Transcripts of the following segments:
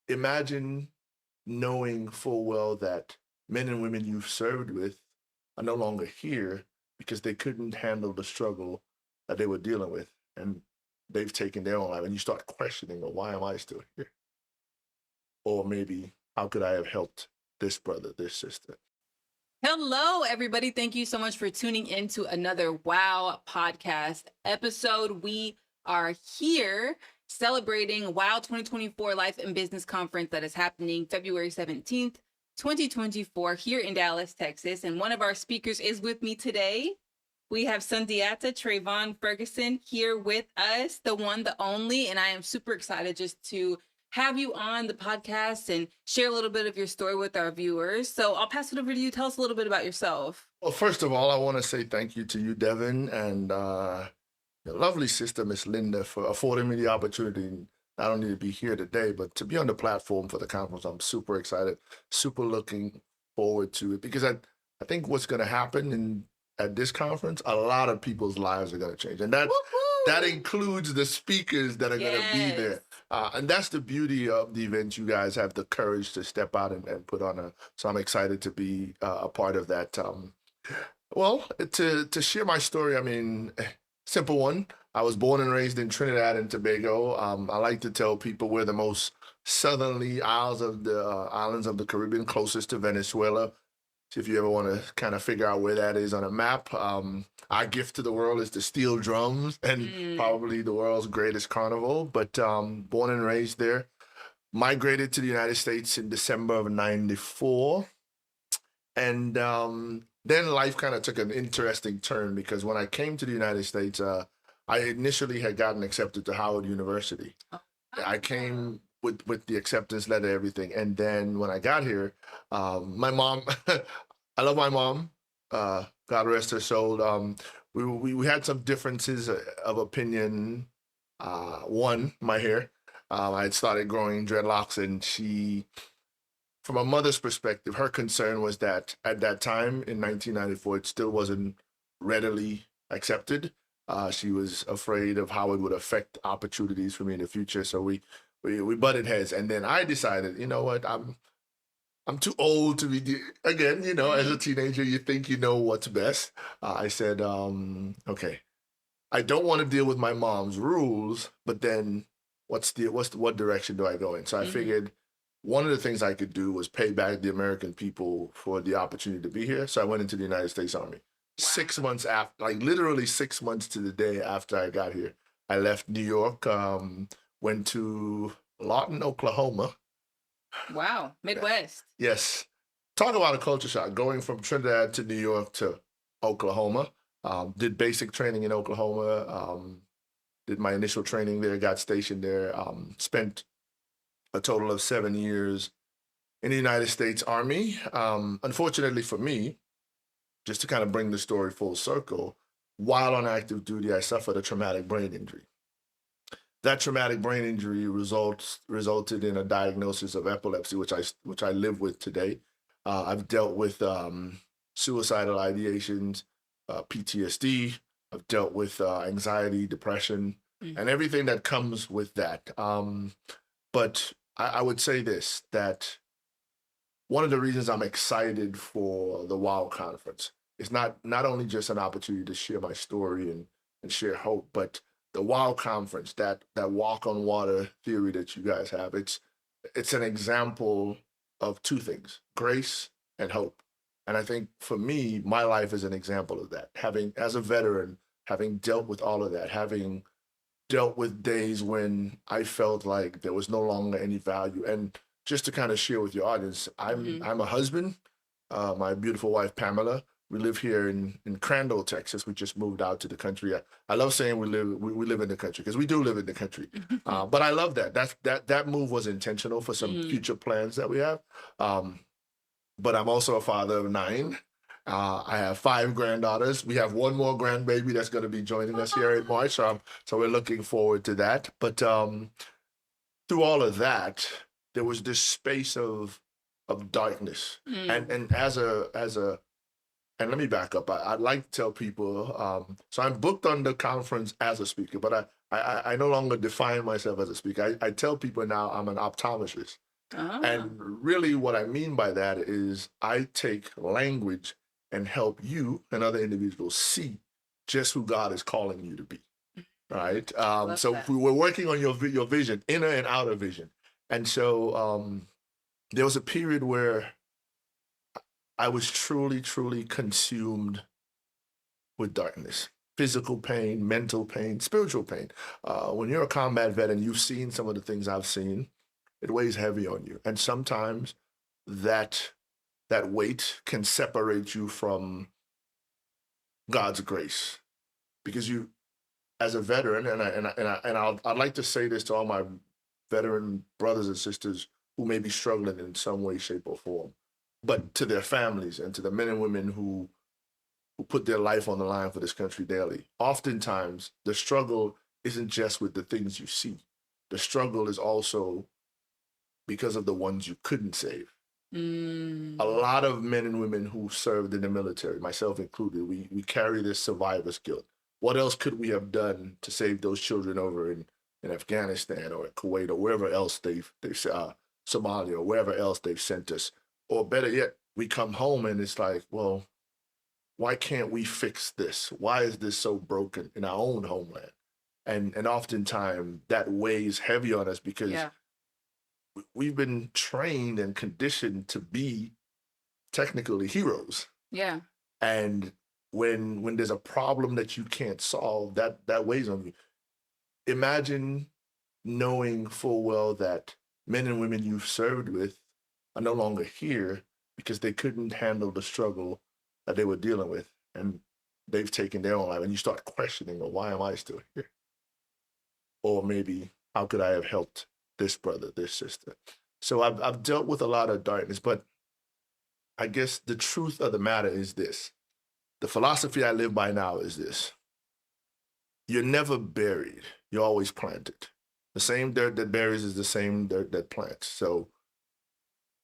imagine knowing full well that men and women you've served with are no longer here because they couldn't handle the struggle that they were dealing with. And they've taken their own life. And you start questioning, well, why am I still here? Or maybe, how could I have helped this brother, this sister? Hello, everybody. Thank you so much for tuning in to another WOW podcast episode. We are here celebrating WOW 2024 Life and Business Conference that is happening February 17th, 2024 here in Dallas, Texas. And one of our speakers is with me today. We have Sundiata Trevon Ferguson here with us, the one, the only. And I am super excited just to have you on the podcast and share a little bit of your story with our viewers. So I'll pass it over to you. Tell us a little bit about yourself. Well, first of all, I want to say thank you to you, Devin, and your lovely sister, Miss Linda, for affording me the opportunity not only to be here today, but to be on the platform for the conference. I'm super excited, super looking forward to it, because I think what's going to happen at this conference, a lot of people's lives are going to change. And that includes the speakers that are going to be there. And that's the beauty of the event. You guys have the courage to step out and put on so I'm excited to be a part of that. Well, to share my story, I mean, simple one. I was born and raised in Trinidad and Tobago. I like to tell people we're the most southerly islands of the Caribbean, closest to Venezuela. So if you ever want to kind of figure out where that is on a map, our gift to the world is the steel drums and probably the world's greatest carnival. But born and raised there, migrated to the United States in December of '94. And then life kind of took an interesting turn, because when I came to the United States, I initially had gotten accepted to Howard University. I came with the acceptance letter, everything. And then when I got here, my mom, I love my mom, God rest her soul. We had some differences of opinion. One, my hair. I had started growing dreadlocks, and she, from a mother's perspective, her concern was that at that time in 1994, it still wasn't readily accepted. She was afraid of how it would affect opportunities for me in the future. So we butted heads, and then I decided, you know what, I'm too old to be again. You know, as a teenager, you think you know what's best. I said, okay, I don't want to deal with my mom's rules, but then what direction do I go in? So I figured one of the things I could do was pay back the American people for the opportunity to be here. So I went into the United States Army. Wow. 6 months after, like literally 6 months to the day after I got here, I left New York. Went to Lawton, Oklahoma. Wow, Midwest. Yes. Talk about a culture shock, going from Trinidad to New York to Oklahoma. Did basic training in Oklahoma. Did my initial training there, got stationed there. Spent a total of 7 years in the United States Army. Unfortunately for me, just to kind of bring the story full circle, while on active duty, I suffered a traumatic brain injury. That traumatic brain injury resulted in a diagnosis of epilepsy, which I live with today. I've dealt with suicidal ideations, PTSD. I've dealt with anxiety, depression, and everything that comes with that. But I would say this, that one of the reasons I'm excited for the WOW conference is not only just an opportunity to share my story and share hope, but the WOW conference, that walk on water theory that you guys have, it's an example of two things: grace and hope. And I think for me, my life is an example of that. Having, as a veteran, having dealt with all of that, having dealt with days when I felt like there was no longer any value. And just to kind of share with your audience, I'm a husband. My beautiful wife, Pamela. We live here in Crandall, Texas. We just moved out to the country. I love saying we live in the country, because we do live in the country. But I love that. That move was intentional for some future plans that we have. But I'm also a father of 9. I have 5 granddaughters. We have one more grandbaby that's going to be joining us here in March. So we're looking forward to that. But through all of that, there was this space of darkness. And as a and let me back up. I'd like to tell people, so I'm booked on the conference as a speaker, but I no longer define myself as a speaker. I tell people now I'm an optometrist. Ah, And really, what I mean by that is I take language and help you and other individuals see just who God is calling you to be. Right. love So that. we were working on your vision, inner and outer vision. And so there was a period where I was truly, truly consumed with darkness, physical pain, mental pain, spiritual pain. When you're a combat vet and you've seen some of the things I've seen, it weighs heavy on you. And sometimes that that weight can separate you from God's grace because you, as a veteran, I'd like to say this to all my veteran brothers and sisters who may be struggling in some way, shape, or form, but to their families and to the men and women who put their life on the line for this country daily. Oftentimes, the struggle isn't just with the things you see. The struggle is also because of the ones you couldn't save. A Mm, lot of men and women who served in the military, myself included, we carry this survivor's guilt. What else could we have done to save those children over in Afghanistan or Kuwait or wherever else they've Somalia or wherever else they've sent us? Or better yet, we come home and it's like, well, why can't we fix this? Why is this so broken in our own homeland? And oftentimes that weighs heavy on us because yeah, we've been trained and conditioned to be technically heroes. yeah. And when there's a problem that you can't solve, that weighs on you. Imagine knowing full well that men and women you've served with are no longer here because they couldn't handle the struggle that they were dealing with, and they've taken their own life. And you start questioning, well, why am I still here? Or maybe how could I have helped this brother, this sister? So I've dealt with a lot of darkness, but I guess the truth of the matter is this. The philosophy I live by now is this. You're never buried. You're always planted. The same dirt that buries is the same dirt that plants. So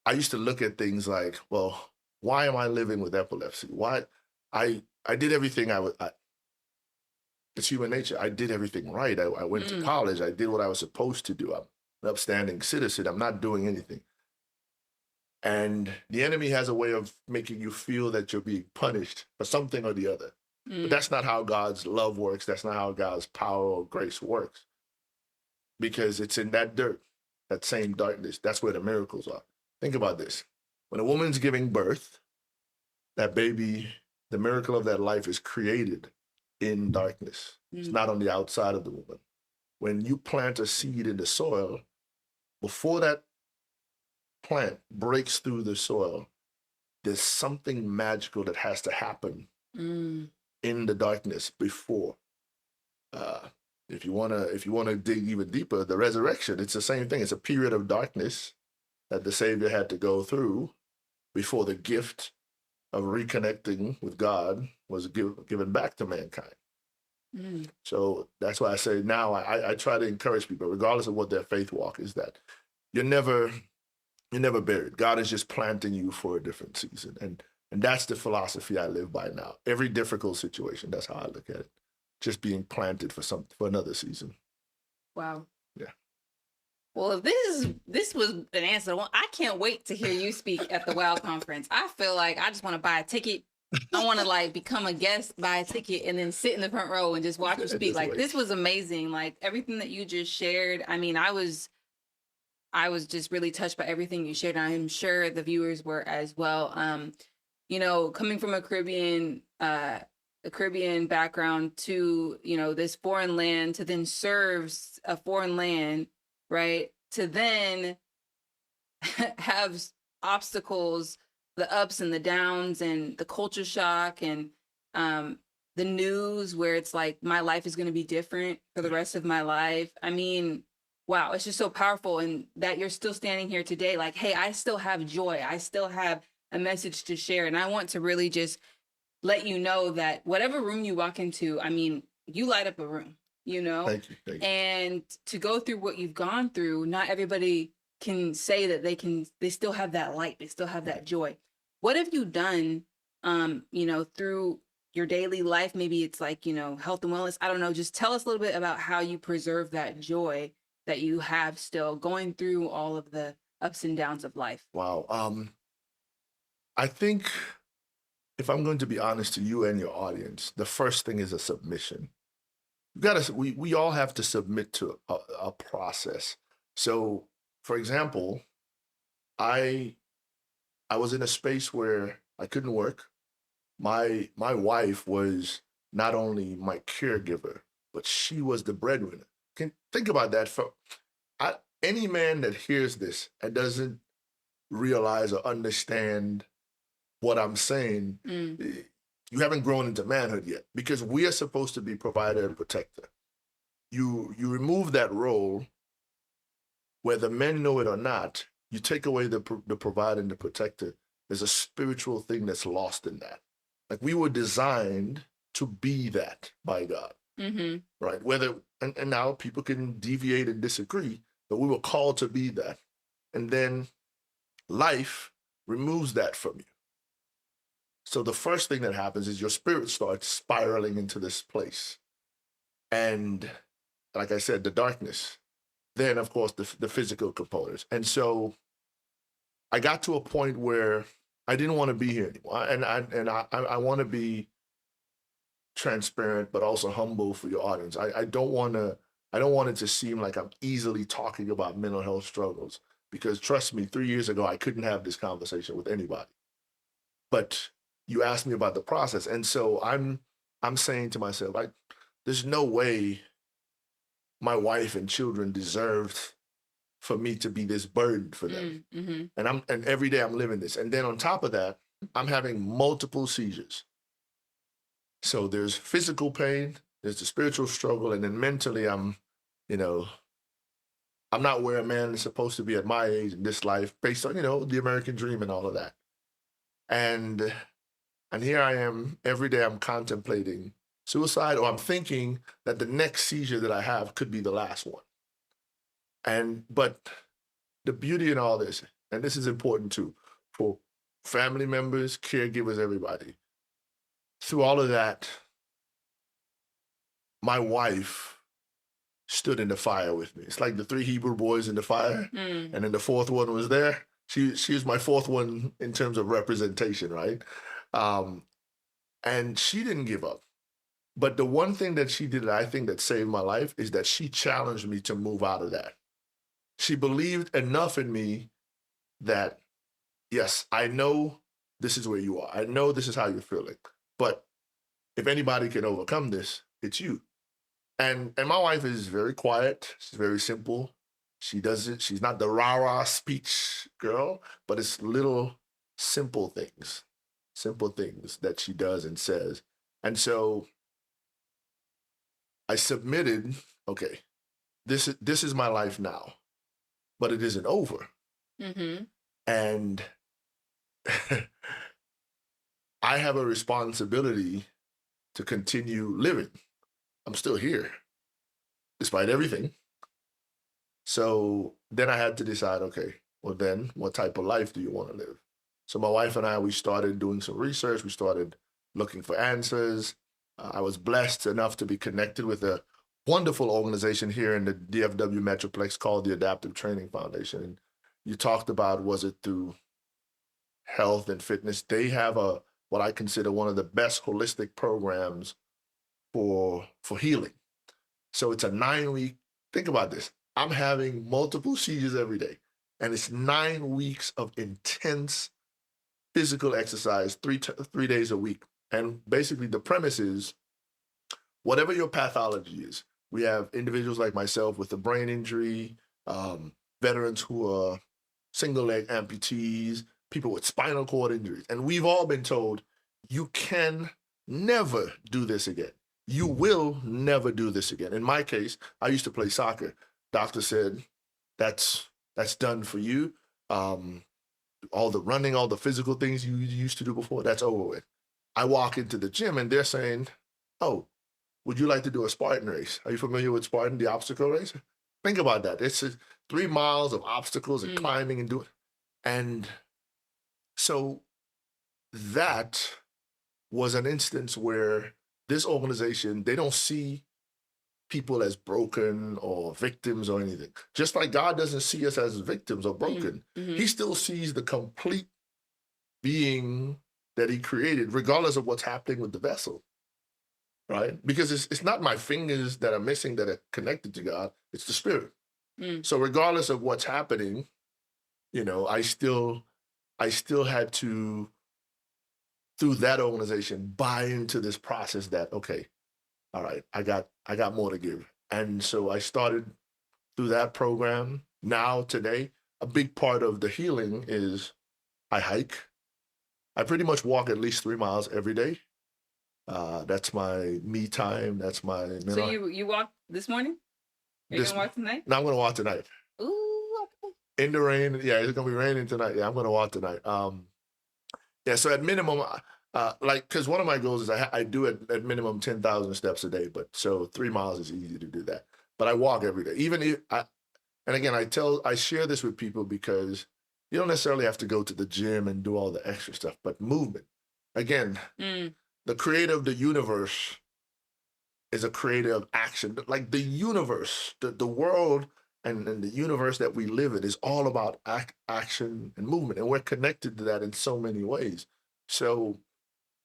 I used to look at things like, well, why am I living with epilepsy? Why I did everything it's human nature. I did everything right. I went to Mm, college. I did what I was supposed to do. I'm an upstanding citizen. I'm not doing anything. And the enemy has a way of making you feel that you're being punished for something or the other. But mm, that's not how God's love works. That's not how God's power or grace works. Because it's in that dirt, that same darkness. That's where the miracles are. Think about this. When a woman's giving birth, that baby, the miracle of that life is created in darkness. It's mm, not on the outside of the woman. When you plant a seed in the soil, before that plant breaks through the soil, there's something magical that has to happen mm. in the darkness before. Uh, if you wanna dig even deeper, the resurrection, it's the same thing. It's a period of darkness that the Savior had to go through before the gift of reconnecting with God was given back to mankind. Mm. So that's why I say now I try to encourage people, regardless of what their faith walk is, that you're never you're never buried. God is just planting you for a different season. And that's the philosophy I live by now. Every difficult situation, that's how I look at it. Just being planted for another season. Wow. Yeah. Well, if this was an answer. Well, I can't wait to hear you speak at the WOW conference. I feel like I just want to buy a ticket. I want to like become a guest, buy a ticket, and then sit in the front row and just watch you speak. Just Like wait. this was amazing. Like everything that you just shared. I mean, I was just really touched by everything you shared. I'm sure the viewers were as well. Coming from a Caribbean background to, this foreign land to then serve a foreign land, right? To then have obstacles, the ups and the downs and the culture shock and the news where it's like my life is going to be different for the rest of my life. I mean, wow, it's just so powerful. And that you're still standing here today, like, hey, I still have joy. I still have a message to share. And I want to really just let you know that whatever room you walk into, I mean, you light up a room, Thank you. Thank you. and to go through what you've gone through, not everybody can say that they still have that light, they still have that joy. What have you done, through your daily life? Maybe it's like, health and wellness. I don't know. Just tell us a little bit about how you preserve that joy that you have still going through all of ups and downs of life? Wow. I think if I'm going to be honest to you and your audience, the first thing is a submission. We all have to submit to a process. So, for example, I I was in a space where I couldn't work. My wife was not only my caregiver, but she was the breadwinner. Can think about that. For any man that hears this and doesn't realize or understand what I'm saying, Mm, you haven't grown into manhood yet, because we are supposed to be provider and protector. You remove that role, whether men know it or not. You take away the provider and the protector. There's a spiritual thing that's lost in that. Like, we were designed to be that by God, mm-hmm. right? And now people can deviate and disagree, but we were called to be that. And then life removes that from you. So the first thing that happens is your spirit starts spiraling into this place. And like I said, the darkness. Then, of course, the physical components. And so I got to a point where I didn't want to be here anymore. And I want to be transparent, but also humble for your audience. I don't want it to seem like I'm easily talking about mental health struggles, because trust me, 3 years ago I couldn't have this conversation with anybody. But you asked me about the process, and so I'm saying to myself, like, there's no way my wife and children deserved for me to be this burden for them. Mm-hmm. And every day I'm living this. And then on top of that, I'm having multiple seizures. So there's physical pain, there's the spiritual struggle, and then mentally you know, I'm not where a man is supposed to be at my age in this life, based on, the American dream and all of that. And and here I am, every day I'm contemplating suicide, or I'm thinking that the next seizure that I have could be the last one. But the beauty in all this, and this is important too, for family members, caregivers, everybody, through all of that, my wife stood in the fire with me. It's like the three Hebrew boys in the fire, Mm. and then the fourth one was there. She was my fourth one in terms of representation, right? Um, and she didn't give up. But the one thing that she did that I think that saved my life is that she challenged me to move out of that. She believed enough in me that, yes, I know this is where you are. I know this is how you're feeling. But if anybody can overcome this, it's you. And my wife is very quiet. She's very simple. She's not the rah-rah speech girl, but it's little simple things that she does and says. And so I submitted, okay, this is my life now, but it isn't over. Mm-hmm. And I have a responsibility to continue living. I'm still here, despite everything. So then I had to decide, okay, well then, what type of life do you want to live? So my wife and I, we started doing some research. We started looking for answers. I was blessed enough to be connected with a wonderful organization here in the DFW Metroplex called the Adaptive Training Foundation. And you talked about, was it through health and fitness? They have what I consider one of the best holistic programs for healing. So it's a 9 week. Think about this. I'm having multiple seizures every day, and it's 9 weeks of intense physical exercise, 3 days a week. And basically, the premise is, whatever your pathology is, we have individuals like myself with a brain injury, veterans who are single leg amputees, people with spinal cord injuries, and we've all been told, you can never do this again. You will never do this again. In my case, I used to play soccer. Doctor said, that's done for you. All the running, all the physical things you used to do before, that's over with. I walk into the gym and they're saying, oh, would you like to do a Spartan race? Are you familiar with Spartan, the obstacle race? Think about that. It's 3 miles of obstacles and climbing and doing. And so that was an instance where this organization, they don't see people as broken or victims or anything. Just like God doesn't see us as victims or broken, He still sees the complete being that He created, regardless of what's happening with the vessel, right? Because it's not my fingers that are missing that are connected to God, it's the spirit. So regardless of what's happening, I still had to, through that organization, buy into this process that, okay, all right, I got more to give. And so I started through that program. Now, today, a big part of the healing is I hike. I pretty much walk at least 3 miles every day. That's my me time. That's my mental. So you walked this morning? Are you gonna walk tonight? No, I'm gonna walk tonight. Ooh, okay. In the rain. Yeah, it's gonna be raining tonight. Yeah, I'm gonna walk tonight. Yeah, so at minimum, because one of my goals is I do at minimum 10,000 steps a day, but so 3 miles is easy to do that. But I walk every day. Even if and again, I share this with people because you don't necessarily have to go to the gym and do all the extra stuff, but movement. Again, the creator of the universe is a creator of action. Like the universe, the world and the universe that we live in is all about action and movement. And we're connected to that in so many ways. So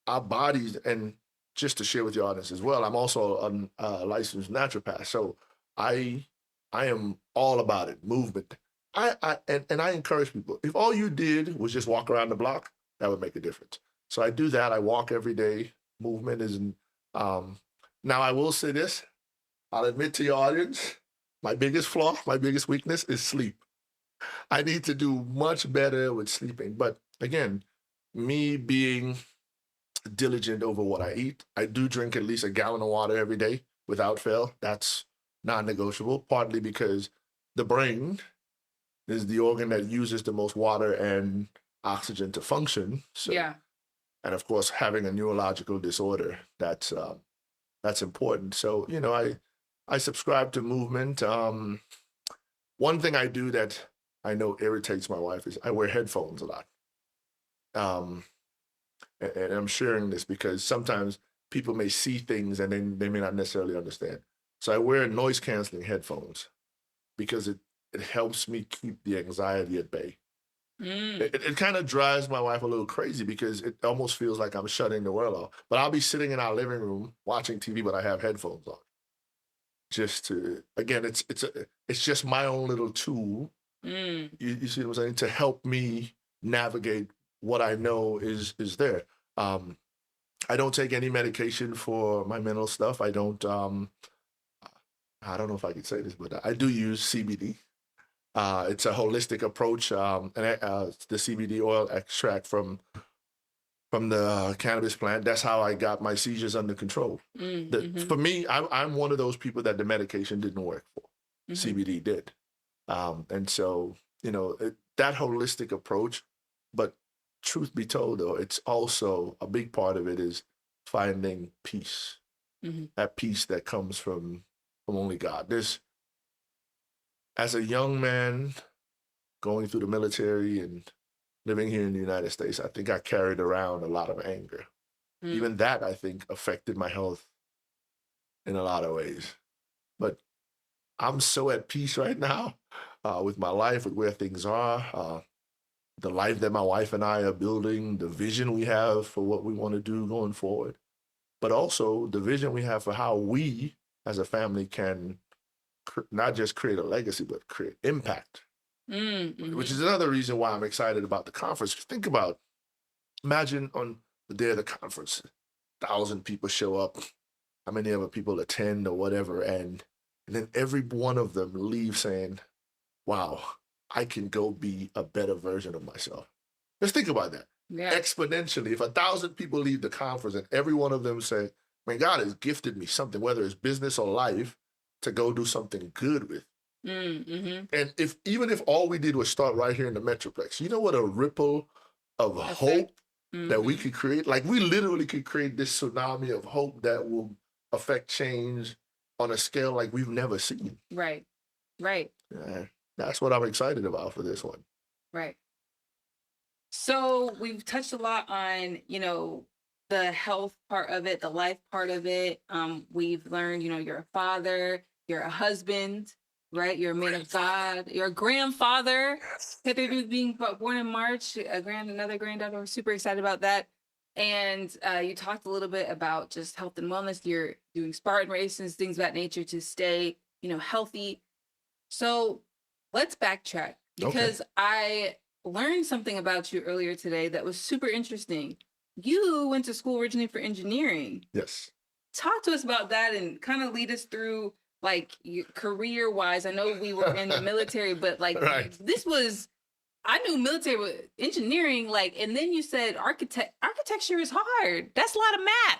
our bodies, and just to share with your audience as well, I'm also a licensed naturopath. So I am all about it, movement. And I encourage people, if all you did was just walk around the block, that would make a difference. So I do that. I walk every day. Movement is, now I will say this, I'll admit to your audience, my biggest flaw, my biggest weakness is sleep. I need to do much better with sleeping. But again, me being diligent over what I eat, I do drink at least a gallon of water every day without fail. That's non-negotiable, partly because the brain is the organ that uses the most water and oxygen to function. So, yeah. And of course, having a neurological disorder, that's important. So, I subscribe to movement. One thing I do that I know irritates my wife is I wear headphones a lot. And I'm sharing this because sometimes people may see things and then they may not necessarily understand. So I wear noise canceling headphones because it helps me keep the anxiety at bay. It kind of drives my wife a little crazy because it almost feels like I'm shutting the world off. But I'll be sitting in our living room watching TV, but I have headphones on. Just to, again, it's just my own little tool. You see what I'm saying? To help me navigate what I know is there. I don't take any medication for my mental stuff. I don't know if I could say this, but I do use CBD. It's a holistic approach, and the CBD oil extract from the cannabis plant. That's how I got my seizures under control. For me, I'm one of those people that the medication didn't work for. CBD did. And so, that holistic approach, but truth be told, though, it's also a big part of it is finding peace. That peace that comes from only God. As a young man going through the military and living here in the United States, I think I carried around a lot of anger. Even that, I think, affected my health in a lot of ways. But I'm so at peace right now with my life, with where things are, the life that my wife and I are building, the vision we have for what we want to do going forward, but also the vision we have for how we as a family can not just create a legacy, but create impact. Which is another reason why I'm excited about the conference. Think about, imagine on the day of the conference, 1,000 people show up, how many other people attend or whatever, and then every one of them leave saying, wow, I can go be a better version of myself. Just think about that. Yeah. Exponentially, if 1,000 people leave the conference and every one of them say, man, God has gifted me something, whether it's business or life, to go do something good with. And even if all we did was start right here in the Metroplex, you know what a ripple of hope that we could create? Like we literally could create this tsunami of hope that will affect change on a scale like we've never seen. Right. That's what I'm excited about for this one. Right. So we've touched a lot on, the health part of it, the life part of it. We've learned, you're a father, you're a husband, right? You're a man of God, you're a grandfather. Pepe being born in March, another granddaughter. We're super excited about that. And you talked a little bit about just health and wellness. You're doing Spartan races, things of that nature to stay, healthy. So let's backtrack because I learned something about you earlier today that was super interesting. You went to school originally for engineering. Yes. Talk to us about that and kind of lead us through like career wise. I know we were in the military, but like I knew military engineering, and then you said architecture is hard. That's a lot of math.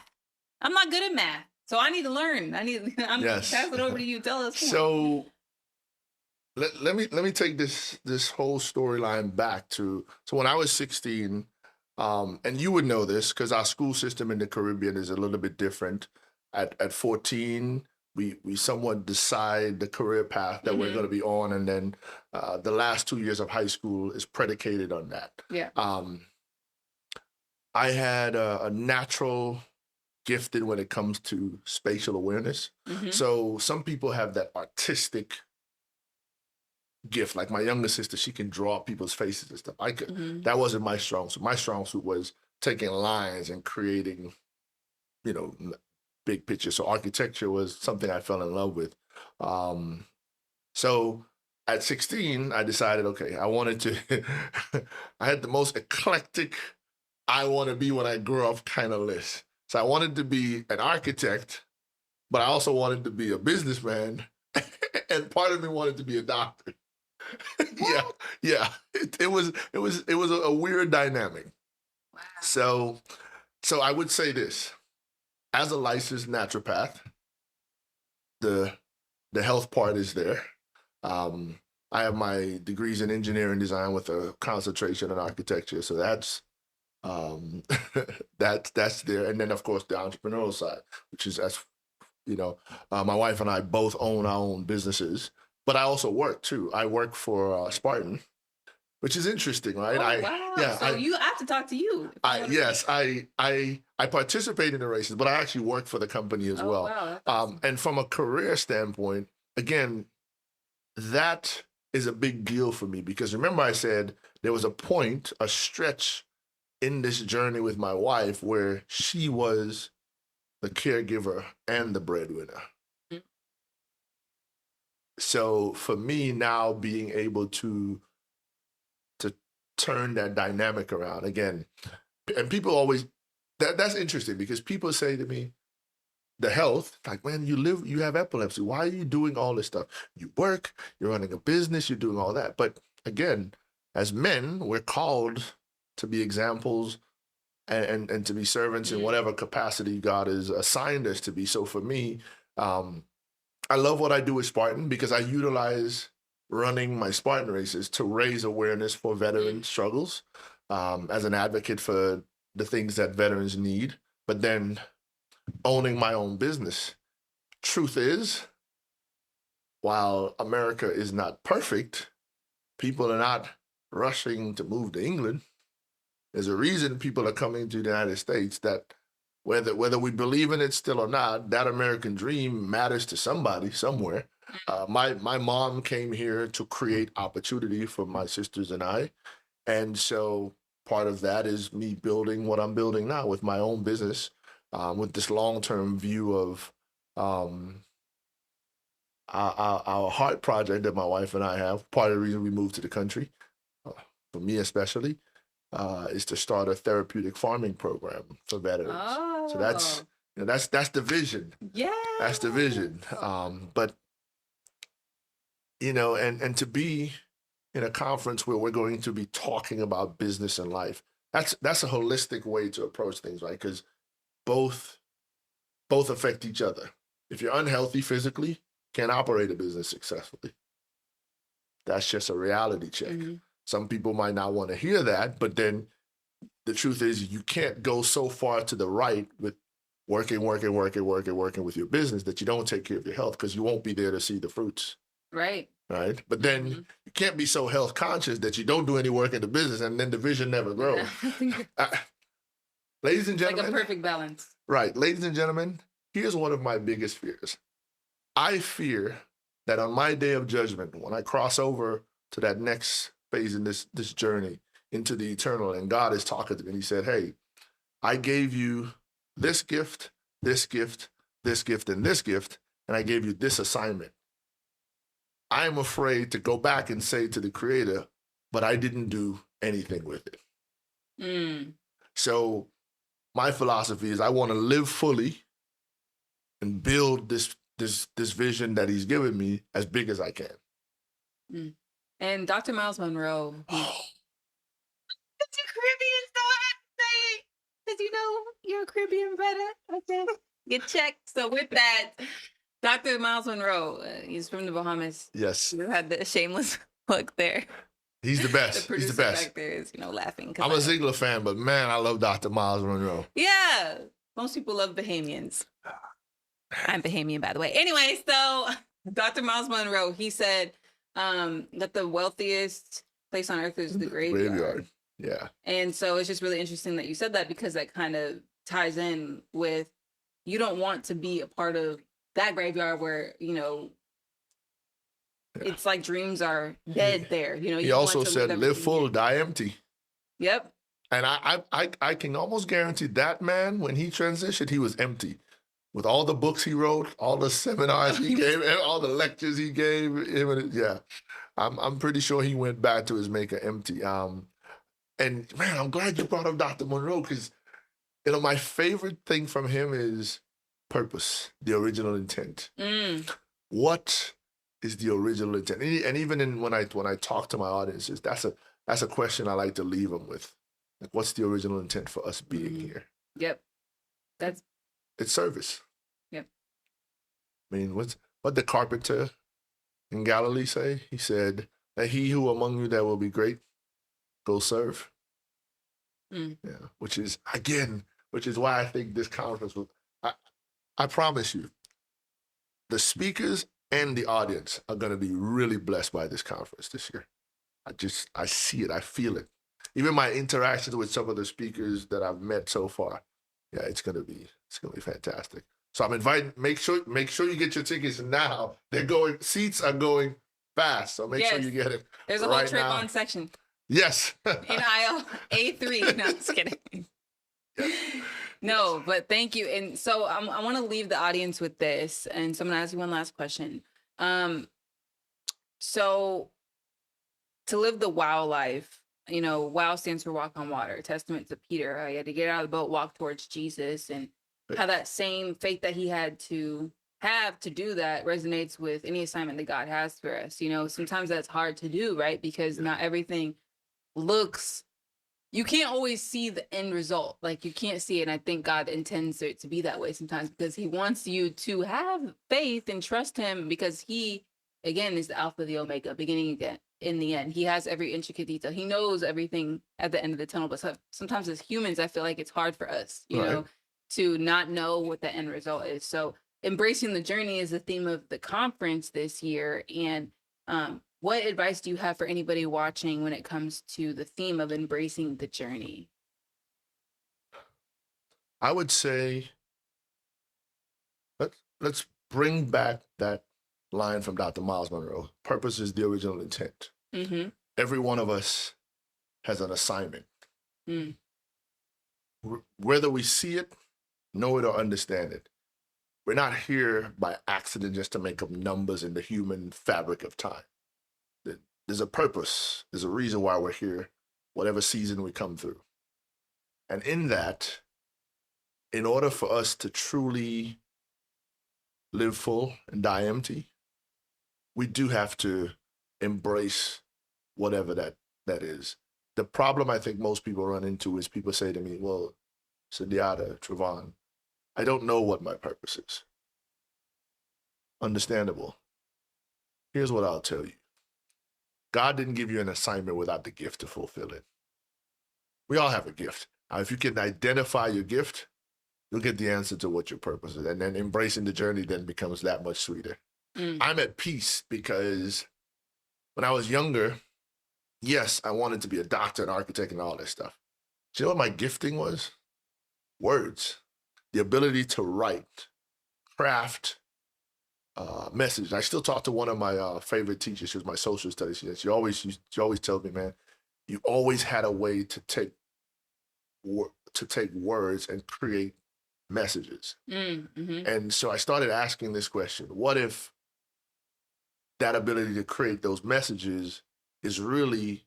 I'm not good at math. So I need to learn. I'm pass it over to you. Tell us. So let me take this whole storyline back to when I was 16, and you would know this because our school system in the Caribbean is a little bit different. At 14, we somewhat decide the career path that we're going to be on, and then the last 2 years of high school is predicated on that. Yeah. I had a natural gifted when it comes to spatial awareness. So some people have that artistic gift. Like my younger sister, she can draw people's faces and stuff. I could. That wasn't my strong suit. My strong suit was taking lines and creating, big pictures. So architecture was something I fell in love with. So at 16, I decided, okay, I wanted to. I had the most eclectic I want to be when I grow up kind of list. So I wanted to be an architect, but I also wanted to be a businessman, and part of me wanted to be a doctor. Yeah. It was a weird dynamic. Wow. So I would say this: as a licensed naturopath, the health part is there. I have my degrees in engineering design with a concentration in architecture, so that's that's there. And then of course the entrepreneurial side, which is my wife and I both own our own businesses, but I also work too. I work for Spartan, which is interesting, right? Wow. Yeah. So I have to talk to you. I participate in the races, but I actually work for the company as well. Wow, awesome. And from a career standpoint, again, that is a big deal for me because remember I said there was a stretch in this journey with my wife where she was the caregiver and the breadwinner. So for me now being able to turn that dynamic around again, and people always, that's interesting because people say to me, the health, like, man, you have epilepsy. Why are you doing all this stuff? You work, you're running a business, you're doing all that. But again, as men, we're called to be examples and to be servants in whatever capacity God has assigned us to be. So for me, I love what I do with Spartan because I utilize running my Spartan races to raise awareness for veteran struggles, as an advocate for the things that veterans need, but then owning my own business. Truth is, while America is not perfect, people are not rushing to move to England. There's a reason people are coming to the United States, that whether we believe in it still or not, that American dream matters to somebody somewhere. My mom came here to create opportunity for my sisters and I. And so part of that is me building what I'm building now with my own business, with this long-term view of our heart project that my wife and I have. Part of the reason we moved to the country, for me especially, is to start a therapeutic farming program for veterans. Oh. So that's the vision. Yeah. That's the vision. But and to be in a conference where we're going to be talking about business and life, that's a holistic way to approach things, right? Because both affect each other. If you're unhealthy physically, can't operate a business successfully. That's just a reality check. Some people might not want to hear that, but then the truth is you can't go so far to the right with working with your business that you don't take care of your health, because you won't be there to see the fruits. Right. But then you can't be so health conscious that you don't do any work in the business and then the vision never grows. Ladies and Like a gentlemen, perfect balance. right, ladies and gentlemen, here's one of my biggest fears. I fear that on my day of judgment, when I cross over to that next phase in this journey into the eternal, and God is talking to me, and he said, hey, I gave you this gift, this gift, this gift, and this gift, and I gave you this assignment. I'm afraid to go back and say to the creator, but I didn't do anything with it. Mm. So my philosophy is I want to live fully and build this vision that he's given me as big as I can. Mm. And Dr. Miles Monroe, Oh, it's a Caribbean star. Because you know you're a Caribbean brother. Okay. Get checked. So with that, Dr. Miles Monroe, he's from the Bahamas. yes. You had the shameless plug there. He's the best. The He's the producer best. back there is, laughing. I'm a Ziegler fan, but man, I love Dr. Miles Monroe. Yeah. Most people love Bahamians. I'm Bahamian, by the way. Anyway, so Dr. Miles Monroe, he said that the wealthiest place on earth is the graveyard. Yeah. And so it's just really interesting that you said that, because that kind of ties in with, you don't want to be a part of that graveyard where, it's like dreams are dead there. He also said, live full, die empty. Yep. And I can almost guarantee that man, when he transitioned, he was empty. With all the books he wrote, all the seminars he gave, and all the lectures he gave him, yeah, I'm pretty sure he went back to his maker empty. And man, I'm glad you brought up Dr. Monroe, because my favorite thing from him is purpose, the original intent. What is the original intent? And even when I talk to my audiences, that's a question I like to leave them with. Like, what's the original intent for us being here? Yep. It's service. Yep. I mean, what the carpenter in Galilee say? He said that he who among you that will be great, go serve. Yeah, which is why I think this conference was. I promise you, the speakers and the audience are going to be really blessed by this conference this year. I see it, I feel it. Even my interactions with some of the speakers that I've met so far, yeah, it's gonna be fantastic. So I'm inviting. Make sure you get your tickets now. Seats are going fast, so make sure you get it. There's a whole Trevon section. Yes. In aisle A3. No, I'm just kidding. Yes. No, but thank you. And so I want to leave the audience with this, and so I'm gonna ask you one last question. So to live the WOW life. WOW stands for walk on water, testament to Peter. He had to get out of the boat, walk towards Jesus, and how that same faith that he had to have to do that resonates with any assignment that God has for us. Sometimes that's hard to do, right? Because not everything you can't always see the end result. Like, you can't see it. And I think God intends it to be that way sometimes, because he wants you to have faith and trust him, because he, again, is the Alpha, the Omega, beginning again. In the end, he has every intricate detail. He knows everything at the end of the tunnel. But sometimes as humans, I feel like it's hard for us, to not know what the end result is. So embracing the journey is the theme of the conference this year. And what advice do you have for anybody watching when it comes to the theme of embracing the journey? I would say, let's bring back that line from Dr. Miles Monroe. Purpose is the original intent. Mm-hmm. Every one of us has an assignment. Mm. Whether we see it, know it, or understand it, we're not here by accident just to make up numbers in the human fabric of time. There's a purpose. There's a reason why we're here, whatever season we come through. And in that, in order for us to truly live full and die empty, we do have to embrace whatever that is. The problem I think most people run into is people say to me, well, Sundiata, Trevon, I don't know what my purpose is. Understandable. Here's what I'll tell you. God didn't give you an assignment without the gift to fulfill it. We all have a gift. Now, if you can identify your gift, you'll get the answer to what your purpose is. And then embracing the journey then becomes that much sweeter. I'm at peace because when I was younger, yes, I wanted to be a doctor, an architect, and all that stuff. Do you know what my gifting was? words, the ability to write, craft, message. I still talk to one of my favorite teachers. She was my social studies teacher. She always tells me, man, you always had a way to take words and create messages. Mm-hmm. And so I started asking this question: what if that ability to create those messages is really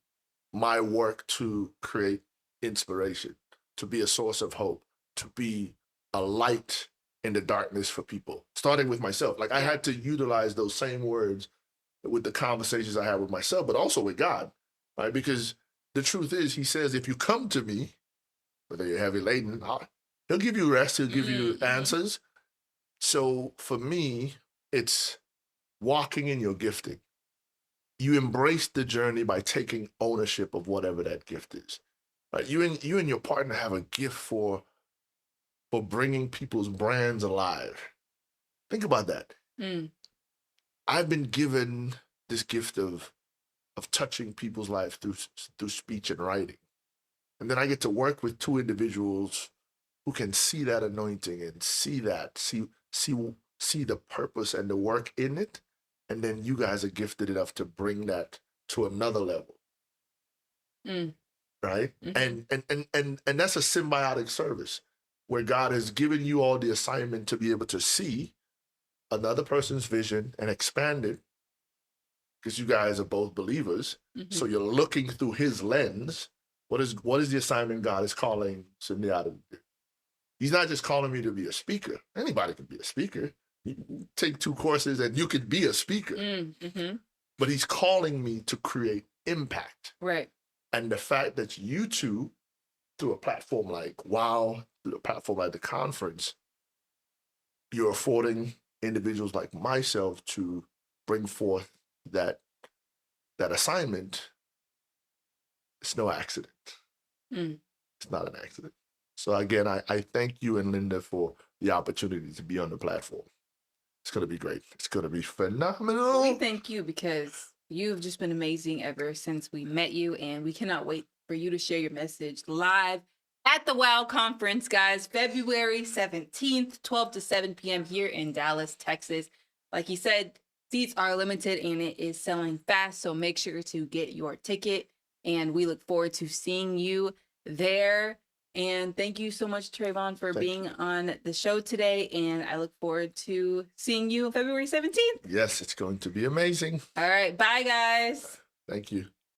my work to create inspiration, to be a source of hope, to be a light in the darkness for people, starting with myself. Like I had to utilize those same words with the conversations I had with myself, but also with God, right? Because the truth is, he says, if you come to me, whether you're heavy laden, he'll give you rest, he'll give you answers. So for me, it's walking in your gifting. You embrace the journey by taking ownership of whatever that gift is. Right? You and your partner have a gift for bringing people's brands alive. Think about that. Mm. I've been given this gift of touching people's lives through speech and writing, and then I get to work with two individuals who can see that anointing and see the purpose and the work in it, and then you guys are gifted enough to bring that to another level. Mm. Right? Mm-hmm. And that's a symbiotic service where God has given you all the assignment to be able to see another person's vision and expand it, because you guys are both believers. Mm-hmm. So you're looking through his lens. What is the assignment God is calling Sundiata to do? He's not just calling me to be a speaker. Anybody can be a speaker. You take 2 courses and you could be a speaker. Mm-hmm. But he's calling me to create impact. Right. And the fact that you two, through a platform like WOW, through a platform like the conference, you're affording individuals like myself to bring forth that assignment. It's no accident. Mm. It's not an accident. So again, I thank you and Linda for the opportunity to be on the platform. It's going to be great. It's going to be phenomenal. We thank you because you've just been amazing ever since we met you, and we cannot wait for you to share your message live at the WOW Conference, guys, February 17th, 12 to 7 p.m. here in Dallas, Texas. Like he said, seats are limited and it is selling fast, so make sure to get your ticket, and we look forward to seeing you there. And thank you so much, Trevon, for being on the show today. And I look forward to seeing you February 17th. Yes, it's going to be amazing. All right. Bye, guys. Thank you.